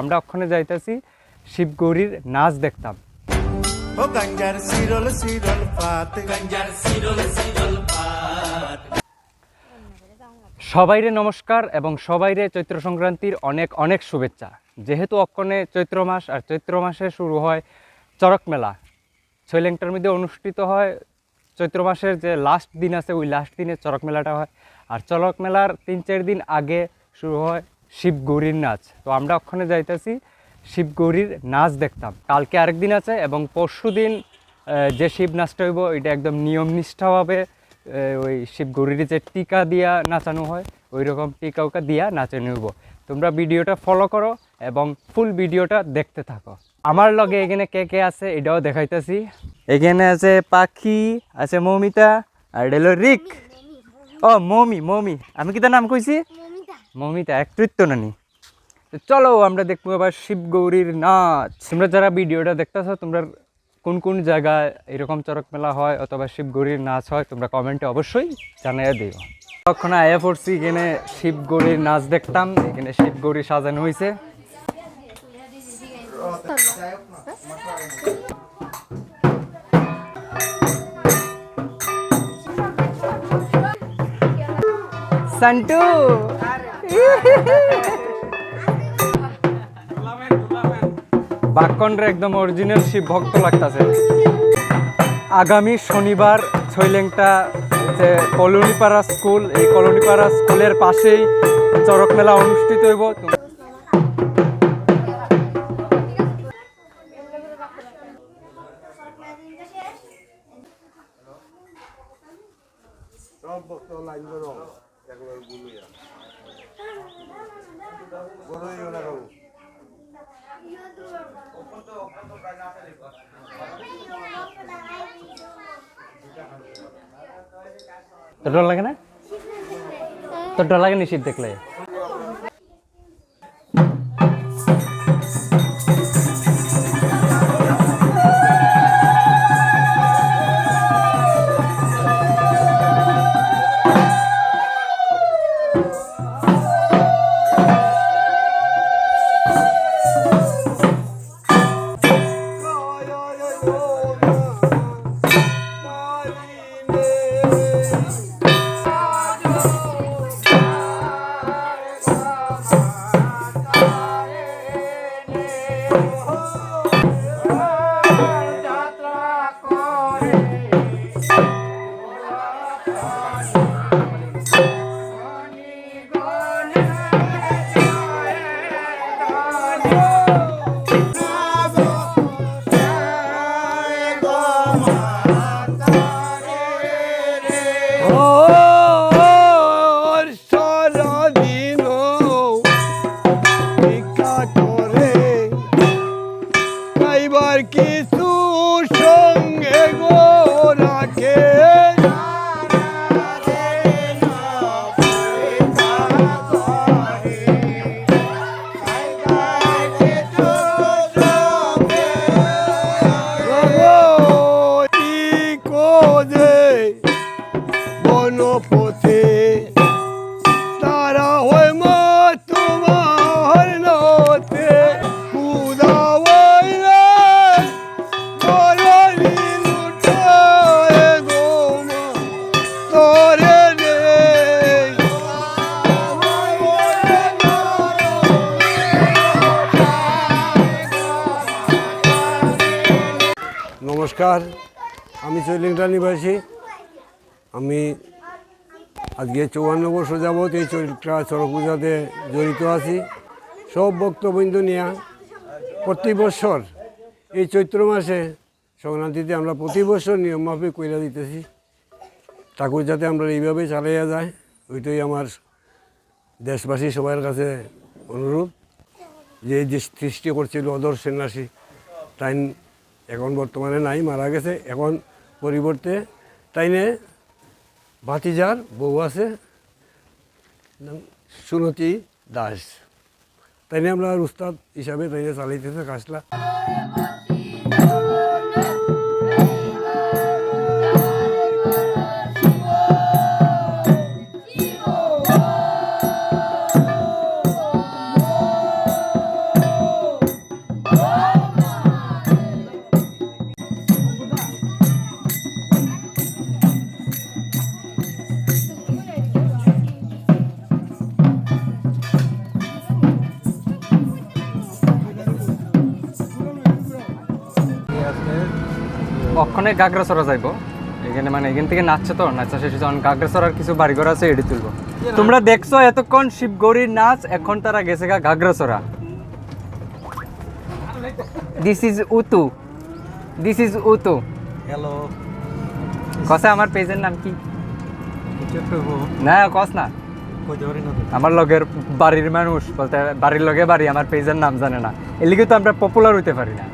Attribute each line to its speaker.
Speaker 1: আমরা ওখানে যাইতেছি শিবগৌরীর নাচ দেখতাম। সবাইরে নমস্কার এবং সবাইরে চৈত্র সংক্রান্তির অনেক অনেক শুভেচ্ছা। যেহেতু অক্ষণে চৈত্র মাস আর চৈত্র মাসে শুরু হয় চরক মেলা, ছৈলেংটার মধ্যে অনুষ্ঠিত হয়। চৈত্র মাসের যে লাস্ট দিন আছে ওই লাস্ট দিনে চরক মেলাটা হয়। আর চরক মেলার 3-4 দিন আগে শুরু হয় শিবগৌরীর নাচ। তো আমরা ওখানে যাইতেছি শিবগৌরীর নাচ দেখতাম। কালকে আরেক দিন আছে এবং পরশু দিন যে শিব নাচটা হইব এটা একদম নিয়মনিষ্ঠাভাবে ওই শিবগৌরীর যে টিকা দিয়া নাচানো হয় ওই রকম টিকা উকা দিয়া নাচানো হইব। তোমরা ভিডিওটা ফলো করো এবং ফুল ভিডিওটা দেখতে থাকো। আমার লগে এখানে কে কে আছে এটাও দেখাইতেছি। এখানে আছে পাখি, আছে মৌমিতা, আর এটা হলো রিক। ও মৌমি, আমি কি তার নাম কইছি? মৌমিতা একটু নানি। তো চলো আমরা দেখবো আবার শিবগৌরীর নাচ। তোমরা যারা ভিডিওটা দেখতেছো তোমরা কোন কোন জায়গায় এরকম চরক মেলা হয় অথবা শিবগৌরীর নাচ হয় তোমরা কমেন্টে অবশ্যই জানাইয়া দিও। তখন আয়া পড়ছি এখানে শিবগৌরীর নাচ দেখতাম। এখানে শিবগৌরী সাজানো হয়েছে। সন্টু বাক্কনরে একদম অরিজিনাল শিব ভক্ত লাগতেছে। আগামী শনিবার ছৈলেংটা যে কলোনিপাড়া স্কুল, এই কলোনিপাড়া স্কুলের পাশেই চরক মেলা অনুষ্ঠিত হইব। তোর ডর লাগে না? তোর ডর লাগে নি শিব দেখলে?
Speaker 2: কিছু সঙ্গে গো রাখে বনপথে তারা হয় মা তোমার নতে নমস্কার, আমি ছৈলেংটা নিবাসী। আমি আজকে 54 বছর যাবৎ এই চরক পূজাতে জড়িত আছি। সব ভক্তবৃন্দ নিয়ে প্রতি বছর এই চৈত্র মাসে সংক্রান্তিতে আমরা প্রতি বছর নিয়মমাফিক কইরা দিতেছি। ঠাকুর যাতে আমরা এইভাবে চালাইয়া যায় ওইটাই আমার দেশবাসী সবার কাছে অনুরোধ। যে সৃষ্টি করছিল অদর সন্ন্যাসী তাই এখন বর্তমানে নাই, মারা গেছে। এখন পরিবর্তে তাইনে ভাতিজার বউ আছে সুনতি দাস, তাইনে আমরা উস্তাদ হিসাবে তাইনে চালাইতেছে কাজটা।
Speaker 1: অক্ষণে গাগড়াছড়া যাইবো এখানে, মানে এখান থেকে নাচছে তো, নাচা শেষে যখন গাগড়াছড়ার কিছু বাড়িঘর আছে এটি তুলবো। তোমরা দেখছো এতক্ষণ শিবগৌরীর নাচ, এখন তারা গেছে গা গাগড়াছড়া। দিস ইজ উতু, দিস ইজ উতু।
Speaker 3: হ্যালো,
Speaker 1: কসে আমার পেজের নাম কি? না কস না,
Speaker 3: কইতে পারি না তো।
Speaker 1: আমার লগের বাড়ির মানুষ বলতে বাড়ির লগে বাড়ি আমার পেজের নাম জানে না, এলিগে তো আমরা পপুলার হইতে পারি না।